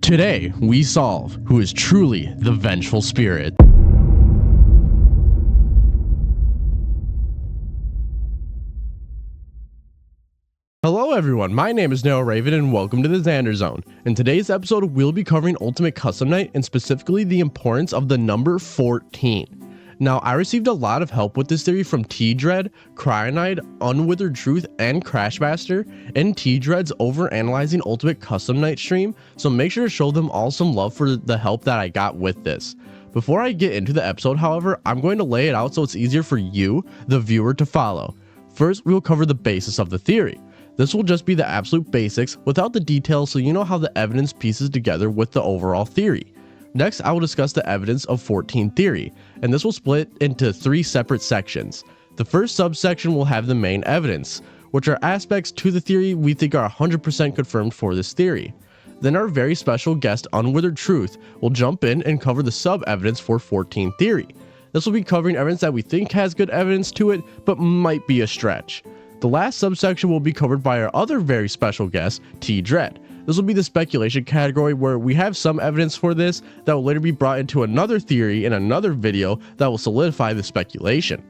Today, we solve who is truly the vengeful spirit. Hello everyone, my name is Noah Raven and welcome to the Xander Zone. In today's episode, we'll be covering Ultimate Custom Night and specifically the importance of the number 14. Now, I received a lot of help with this theory from TDreads, Cyanide, Unwithered Truth, and Crashmaster, and TDreads over analyzing Ultimate Custom Night stream, so make sure to show them all some love for the help that I got with this. Before I get into the episode, however, I'm going to lay it out so it's easier for you, the viewer, to follow. First, we'll cover the basis of the theory. This will just be the absolute basics without the details so you know how the evidence pieces together with the overall theory. Next, I will discuss the evidence of 14 theory, and this will split into 3 separate sections. The first subsection will have the main evidence, which are aspects to the theory we think are 100% confirmed for this theory. Then our very special guest, Unwithered Truth, will jump in and cover the sub-evidence for 14 theory. This will be covering evidence that we think has good evidence to it, but might be a stretch. The last subsection will be covered by our other very special guest, TDreads. This will be the speculation category where we have some evidence for this that will later be brought into another theory in another video that will solidify the speculation.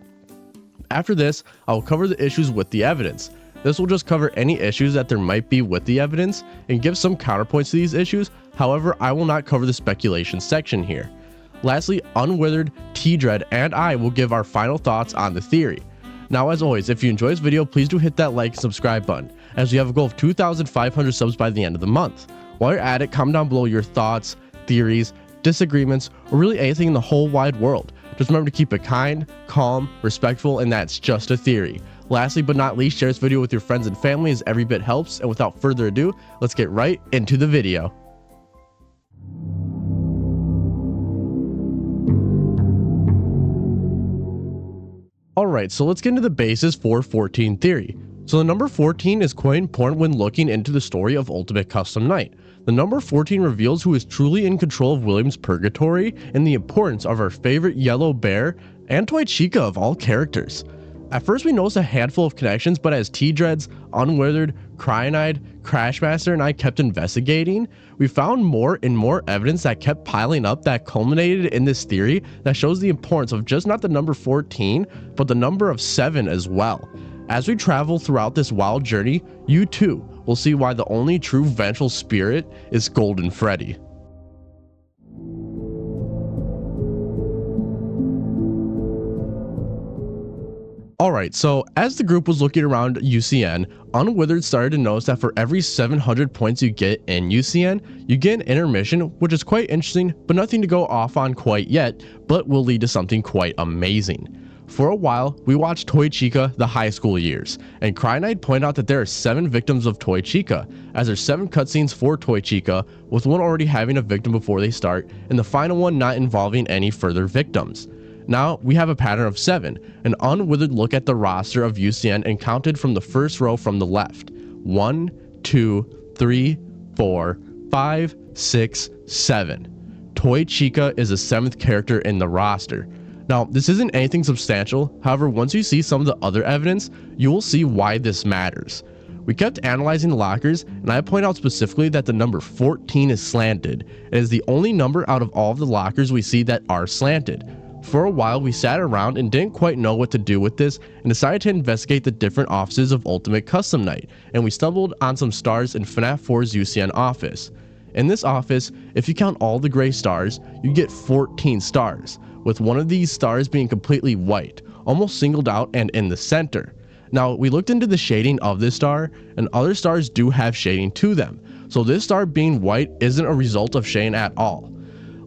After this, I will cover the issues with the evidence. This will just cover any issues that there might be with the evidence and give some counterpoints to these issues. However, I will not cover the speculation section here. Lastly, Unwithered, TDreads, and I will give our final thoughts on the theory. Now, as always, if you enjoy this video, please do hit that like and subscribe button, as we have a goal of 2,500 subs by the end of the month. While you're at it, comment down below your thoughts, theories, disagreements, or really anything in the whole wide world. Just remember to keep it kind, calm, respectful, and that's just a theory. Lastly but not least, share this video with your friends and family as every bit helps, and without further ado, let's get right into the video. Alright, so let's get into the basis for 14 theory. So the number 14 is quite important when looking into the story of Ultimate Custom Night. The number 14 reveals who is truly in control of William's purgatory and the importance of our favorite yellow bear and Toy Chica of all characters. At first we noticed a handful of connections, but as TDreads, Unwithered, Cyanide, Crashmaster, and I kept investigating, we found more and more evidence that kept piling up that culminated in this theory that shows the importance of just not the number 14, but the number of 7 as well. As we travel throughout this wild journey, you too will see why the only true vengeful spirit is Golden Freddy. Alright, so as the group was looking around UCN, Unwithered started to notice that for every 700 points you get in UCN, you get an intermission, which is quite interesting, but nothing to go off on quite yet, but will lead to something quite amazing. For a while, we watched Toy Chica the high school years, and Cyanide pointed out that there are 7 victims of Toy Chica, as there's 7 cutscenes for Toy Chica, with one already having a victim before they start, and the final one not involving any further victims. Now, we have a pattern of 7. An Unwithered look at the roster of UCN and counted from the first row from the left. 1, 2, 3, 4, 5, 6, 7. Toy Chica is the 7th character in the roster. Now, this isn't anything substantial, however, once you see some of the other evidence, you will see why this matters. We kept analyzing the lockers, and I point out specifically that the number 14 is slanted. It is the only number out of all of the lockers we see that are slanted. For a while, we sat around and didn't quite know what to do with this and decided to investigate the different offices of Ultimate Custom Night, and we stumbled on some stars in FNaF 4's UCN office. In this office, if you count all the gray stars, you get 14 stars, with one of these stars being completely white, almost singled out and in the center. Now, we looked into the shading of this star, and other stars do have shading to them, so this star being white isn't a result of shading at all.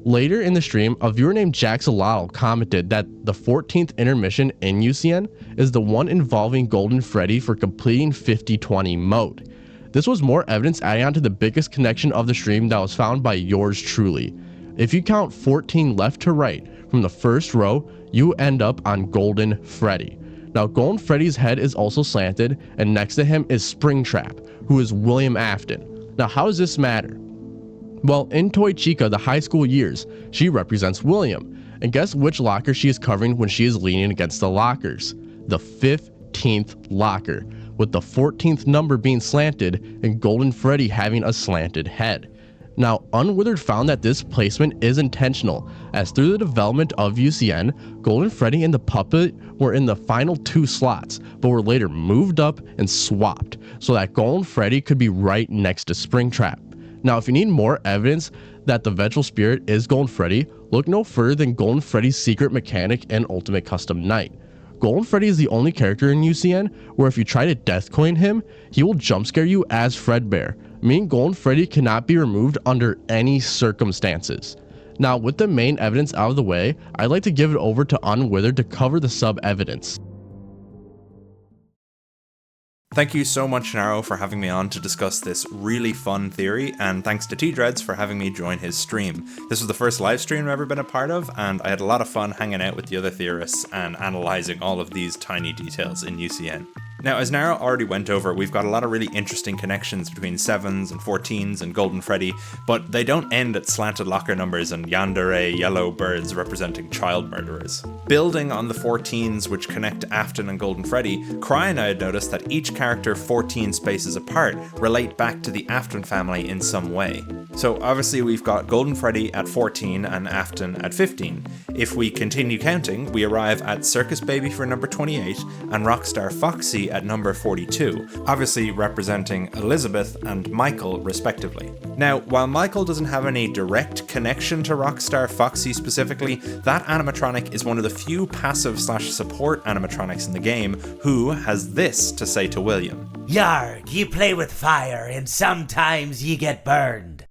Later in the stream, a viewer named Jaxalotl commented that the 14th intermission in UCN is the one involving Golden Freddy for completing 50-20 mode. This was more evidence adding on to the biggest connection of the stream that was found by yours truly. If you count 14 left to right from the first row, you end up on Golden Freddy. Now, Golden Freddy's head is also slanted, and next to him is Springtrap, who is William Afton. Now, how does this matter? Well, in Toy Chica the high school years, she represents William, and guess which locker she is covering when she is leaning against the lockers? The 15th locker, with the 14th number being slanted and Golden Freddy having a slanted head. Now, Unwithered found that this placement is intentional, as through the development of UCN, Golden Freddy and the Puppet were in the final 2 slots, but were later moved up and swapped, so that Golden Freddy could be right next to Springtrap. Now, if you need more evidence that the Vengeful Spirit is Golden Freddy, look no further than Golden Freddy's secret mechanic and Ultimate Custom Night. Golden Freddy is the only character in UCN where if you try to deathcoin him, he will jumpscare you as Fredbear, meaning Golden Freddy cannot be removed under any circumstances. Now, with the main evidence out of the way, I'd like to give it over to Unwithered to cover the sub-evidence. Thank you so much, Naro, for having me on to discuss this really fun theory, and thanks to TDreads for having me join his stream. This was the first live stream I've ever been a part of, and I had a lot of fun hanging out with the other theorists and analysing all of these tiny details in UCN. Now, as Naro already went over, we've got a lot of really interesting connections between 7s and 14s and Golden Freddy, but they don't end at slanted locker numbers and yandere yellow birds representing child murderers. Building on the 14s which connect Afton and Golden Freddy, Cry and I had noticed that each character 14 spaces apart relate back to the Afton family in some way. So obviously we've got Golden Freddy at 14 and Afton at 15. If we continue counting, we arrive at Circus Baby for number 28 and Rockstar Foxy at number 42, obviously representing Elizabeth and Michael respectively. Now, while Michael doesn't have any direct connection to Rockstar Foxy specifically, that animatronic is one of the few passive/support animatronics in the game who has this to say to William. Yarg, you play with fire and sometimes you get burned.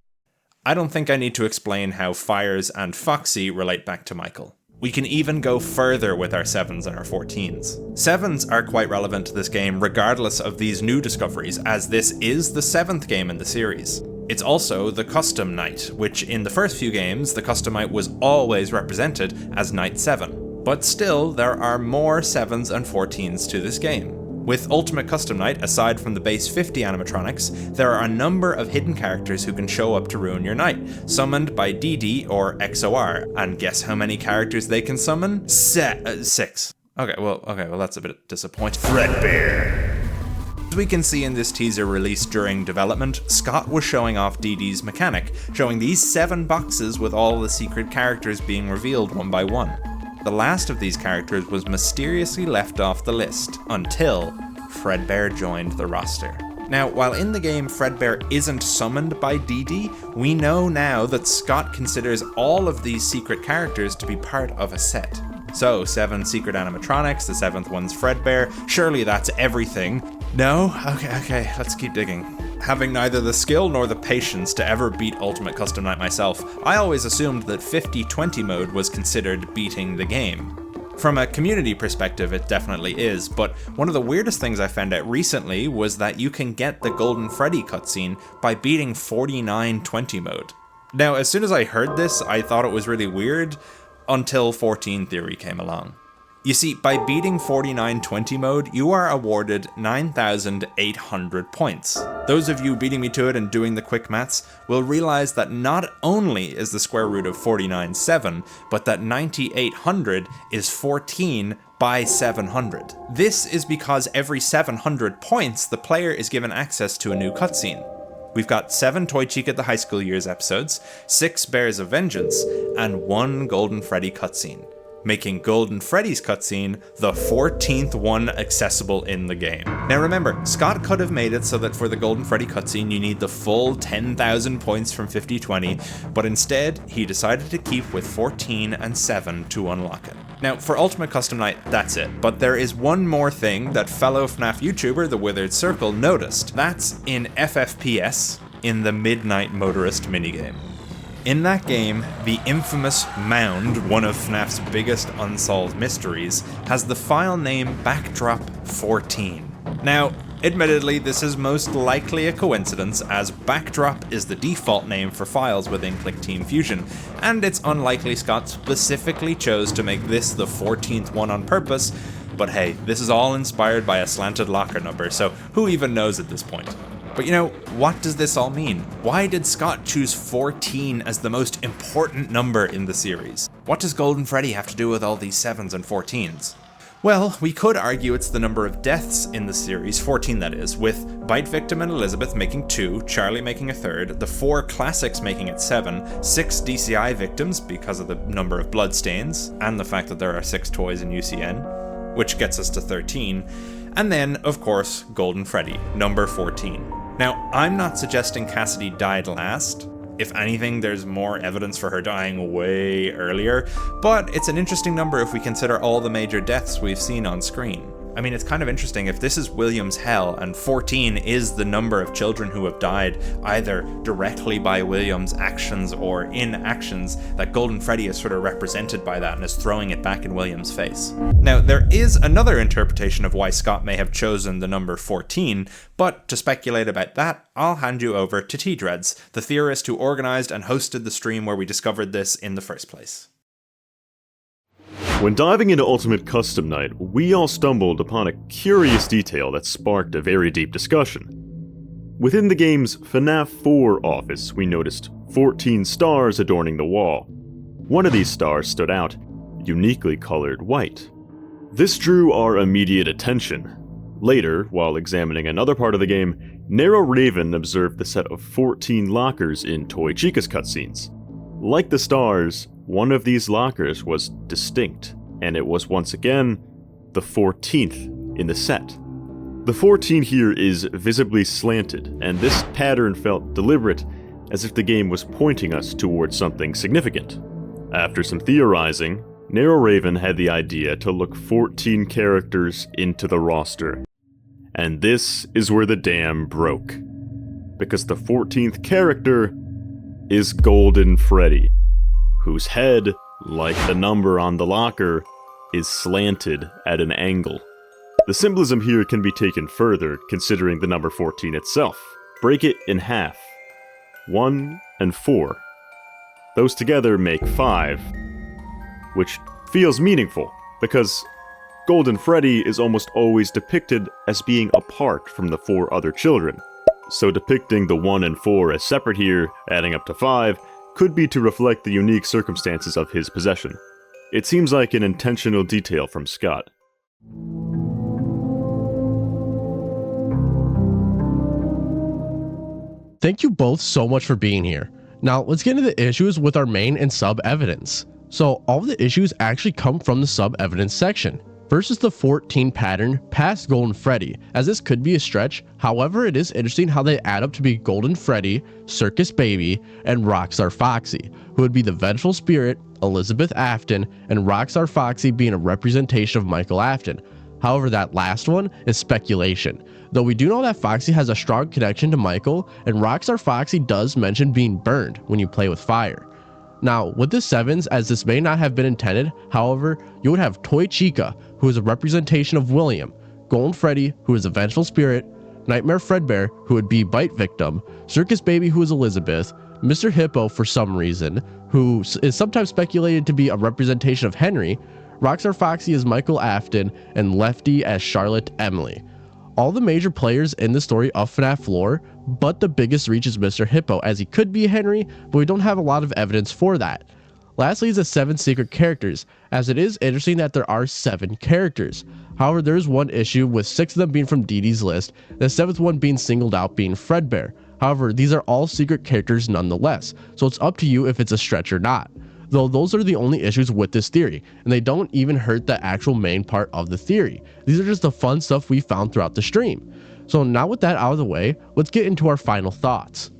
I don't think I need to explain how Fires and Foxy relate back to Michael. We can even go further with our 7s and our 14s. 7s are quite relevant to this game regardless of these new discoveries, as this is the 7th game in the series. It's also the Custom Night, which in the first few games, the Custom Night was always represented as Night 7. But still, there are more 7s and 14s to this game. With Ultimate Custom Night, aside from the base 50 animatronics, there are a number of hidden characters who can show up to ruin your night, summoned by DD or XOR. And guess how many characters they can summon? 6. Okay, well, that's a bit disappointing. Fredbear. As we can see in this teaser released during development, Scott was showing off DD's mechanic, showing these 7 boxes with all the secret characters being revealed one by one. The last of these characters was mysteriously left off the list, until Fredbear joined the roster. Now, while in the game Fredbear isn't summoned by DD, we know now that Scott considers all of these secret characters to be part of a set. So, 7 secret animatronics, the 7th one's Fredbear, surely that's everything. No? Okay, let's keep digging. Having neither the skill nor the patience to ever beat Ultimate Custom Night myself, I always assumed that 50-20 mode was considered beating the game. From a community perspective, it definitely is, but one of the weirdest things I found out recently was that you can get the Golden Freddy cutscene by beating 49-20 mode. Now, as soon as I heard this, I thought it was really weird, until 14 Theory came along. You see, by beating 49-20 mode, you are awarded 9,800 points. Those of you beating me to it and doing the quick maths will realize that not only is the square root of 49 7, but that 9,800 is 14 by 700. This is because every 700 points, the player is given access to a new cutscene. We've got 7 Toy Cheek at the High School Years episodes, 6 Bears of Vengeance, and 1 Golden Freddy cutscene, making Golden Freddy's cutscene the 14th one accessible in the game. Now remember, Scott could have made it so that for the Golden Freddy cutscene you need the full 10,000 points from 50-20, but instead he decided to keep with 14 and 7 to unlock it. Now for Ultimate Custom Night, that's it, but there is one more thing that fellow FNaF YouTuber The Withered Circle noticed. That's in FFPS, in the Midnight Motorist minigame. In that game, the infamous Mound, one of FNAF's biggest unsolved mysteries, has the file name Backdrop 14. Now, admittedly, this is most likely a coincidence, as Backdrop is the default name for files within Click Team Fusion, and it's unlikely Scott specifically chose to make this the 14th one on purpose, but hey, this is all inspired by a slanted locker number, so who even knows at this point? But you know, what does this all mean? Why did Scott choose 14 as the most important number in the series? What does Golden Freddy have to do with all these 7s and 14s? Well, we could argue it's the number of deaths in the series, 14 that is, with Bite Victim and Elizabeth making 2, Charlie making a 3rd, the 4 classics making it 7, 6 DCI victims because of the number of bloodstains, and the fact that there are 6 toys in UCN, which gets us to 13, and then, of course, Golden Freddy, number 14. Now, I'm not suggesting Cassidy died last. If anything, there's more evidence for her dying way earlier, but it's an interesting number if we consider all the major deaths we've seen on screen. I mean, it's kind of interesting if this is William's hell and 14 is the number of children who have died either directly by William's actions or inactions, that Golden Freddy is sort of represented by that and is throwing it back in William's face. Now, there is another interpretation of why Scott may have chosen the number 14, but to speculate about that, I'll hand you over to TDreads, the theorist who organized and hosted the stream where we discovered this in the first place. When diving into Ultimate Custom Night, we all stumbled upon a curious detail that sparked a very deep discussion. Within the game's FNaF 4 office, we noticed 14 stars adorning the wall. One of these stars stood out, uniquely colored white. This drew our immediate attention. Later, while examining another part of the game, Narrow Raven observed the set of 14 lockers in Toy Chica's cutscenes. Like the stars, one of these lockers was distinct, and it was once again the 14th in the set. The 14 here is visibly slanted, and this pattern felt deliberate, as if the game was pointing us towards something significant. After some theorizing, Narrow Raven had the idea to look 14 characters into the roster. And this is where the dam broke. Because the 14th character is Golden Freddy, whose head, like the number on the locker, is slanted at an angle. The symbolism here can be taken further, considering the number 14 itself. Break it in half. 1 and 4. Those together make 5, which feels meaningful, because Golden Freddy is almost always depicted as being apart from the 4 other children. So depicting the 1 and 4 as separate here, adding up to 5, could be to reflect the unique circumstances of his possession. It seems like an intentional detail from Scott. Thank you both so much for being here. Now let's get into the issues with our main and sub evidence. So all of the issues actually come from the sub evidence section. First is the 14 pattern past Golden Freddy, as this could be a stretch. However, it is interesting how they add up to be Golden Freddy, Circus Baby, and Rockstar Foxy, who would be the Vengeful Spirit, Elizabeth Afton, and Rockstar Foxy being a representation of Michael Afton. However, that last one is speculation, though we do know that Foxy has a strong connection to Michael, and Rockstar Foxy does mention being burned when you play with fire. Now, with the 7s, as this may not have been intended, however, you would have Toy Chica, who is a representation of William, Golden Freddy, who is a Vengeful Spirit, Nightmare Fredbear, who would be Bite Victim, Circus Baby, who is Elizabeth, Mr. Hippo for some reason, who is sometimes speculated to be a representation of Henry, Rockstar Foxy as Michael Afton, and Lefty as Charlotte Emily. All the major players in the story of FNaF lore, but the biggest reach is Mr. Hippo, as he could be Henry, but we don't have a lot of evidence for that. Lastly is the 7 secret characters, as it is interesting that there are 7 characters. However, there is one issue with 6 of them being from Dee Dee's list, the 7th one being singled out being Fredbear. However, these are all secret characters nonetheless, so it's up to you if it's a stretch or not. Though those are the only issues with this theory, and they don't even hurt the actual main part of the theory. These are just the fun stuff we found throughout the stream. So now with that out of the way, let's get into our final thoughts.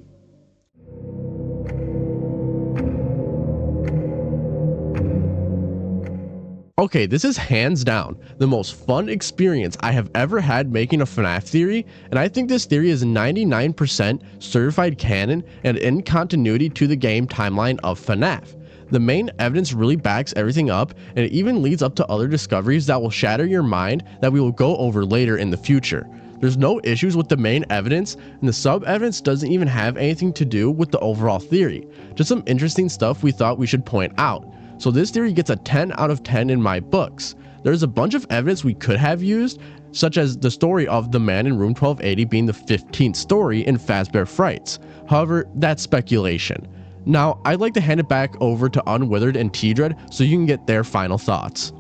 Okay, this is hands down the most fun experience I have ever had making a FNaF theory, and I think this theory is 99% certified canon and in continuity to the game timeline of FNaF. The main evidence really backs everything up, and it even leads up to other discoveries that will shatter your mind that we will go over later in the future. There's no issues with the main evidence, and the sub-evidence doesn't even have anything to do with the overall theory. Just some interesting stuff we thought we should point out. So this theory gets a 10 out of 10 in my books. There's a bunch of evidence we could have used, such as the story of the man in room 1280 being the 15th story in Fazbear Frights. However, that's speculation. Now, I'd like to hand it back over to Unwithered and TDread so you can get their final thoughts.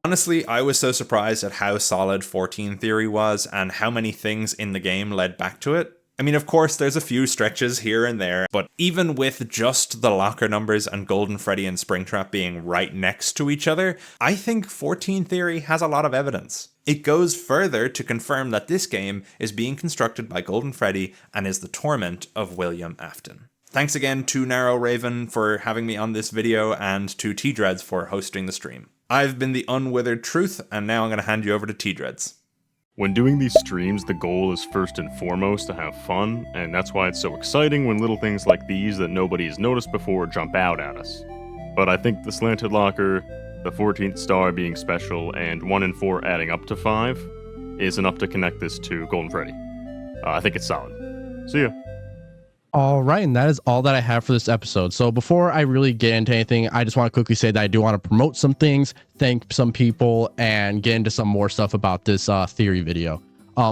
Honestly, I was so surprised at how solid 14 Theory was and how many things in the game led back to it. I mean, of course, there's a few stretches here and there, but even with just the locker numbers and Golden Freddy and Springtrap being right next to each other, I think 14 Theory has a lot of evidence. It goes further to confirm that this game is being constructed by Golden Freddy and is the torment of William Afton. Thanks again to Narrow Raven for having me on this video and to TDreads for hosting the stream. I've been the Unwithered Truth, and now I'm going to hand you over to TDreads. When doing these streams, the goal is first and foremost to have fun, and that's why it's so exciting when little things like these that nobody has noticed before jump out at us. But I think the slanted locker, the 14th star being special, and 1 in 4 adding up to 5 is enough to connect this to Golden Freddy. I think it's solid. See ya. All right, and that is all that I have for this episode. So before I really get into anything, I just want to quickly say that I do want to promote some things, thank some people, and get into some more stuff about this theory video.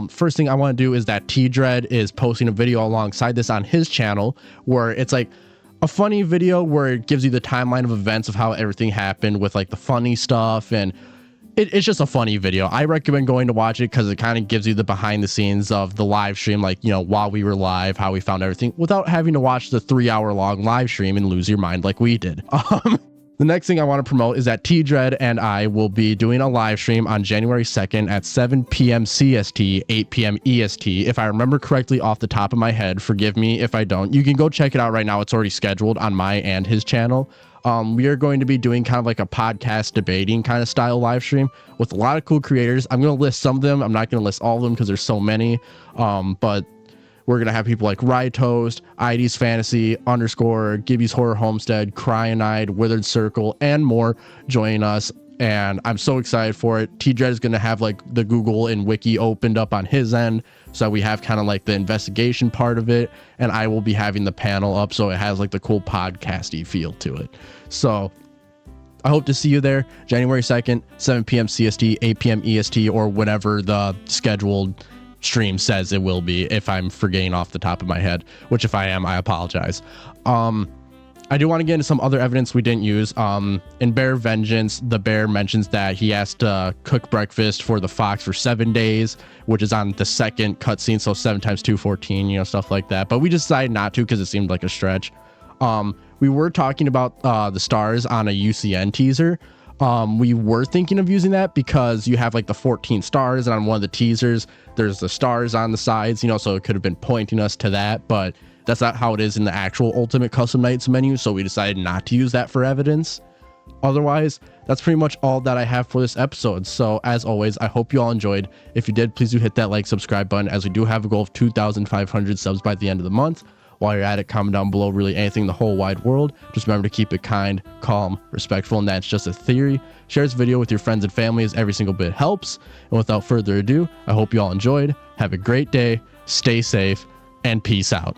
First thing I want to do is that TDread is posting a video alongside this on his channel, where it's like a funny video where it gives you the timeline of events of how everything happened with like the funny stuff, and it's just a funny video. I recommend going to watch it because it kind of gives you the behind the scenes of the live stream, like, you know, while we were live, how we found everything without having to watch the 3-hour long live stream and lose your mind like we did. The next thing I want to promote is that TDread and I will be doing a live stream on January 2nd at 7 p.m. CST, 8 p.m. EST. If I remember correctly off the top of my head, forgive me if I don't. You can go check it out right now. It's already scheduled on my and his channel. We are going to be doing kind of like a podcast debating kind of style live stream with a lot of cool creators. I'm going to list some of them. I'm not going to list all of them because there's so many. But we're going to have people like Rye Toast, ID's Fantasy, _ Gibby's Horror Homestead, Cryonide, Withered Circle, and more joining us. And I'm so excited for it. TDread is going to have like the Google and Wiki opened up on his end, so we have kind of like the investigation part of it, and I will be having the panel up so it has like the cool podcasty feel to it. So I hope to see you there January 2nd, 7 p.m. CST, 8 p.m. EST, or whenever the scheduled stream says it will be, if I'm forgetting off the top of my head, which if I am, I apologize. I do want to get into some other evidence we didn't use. In Bear Vengeance, the bear mentions that he has to cook breakfast for the fox for 7 days, which is on the second cutscene, so 7 times 2, 14, you know, stuff like that. But we decided not to because it seemed like a stretch. We were talking about the stars on a UCN teaser. We were thinking of using that because you have like the 14 stars, and on one of the teasers, there's the stars on the sides, you know, so it could have been pointing us to that, but that's not how it is in the actual Ultimate Custom Nights menu, so we decided not to use that for evidence. Otherwise, that's pretty much all that I have for this episode. So as always, I hope you all enjoyed. If you did, please do hit that like, subscribe button, as we do have a goal of 2,500 subs by the end of the month. While you're at it, comment down below really anything in the whole wide world. Just remember to keep it kind, calm, respectful, and that's just a theory. Share this video with your friends and family, as every single bit helps. And without further ado, I hope you all enjoyed. Have a great day, stay safe, and peace out.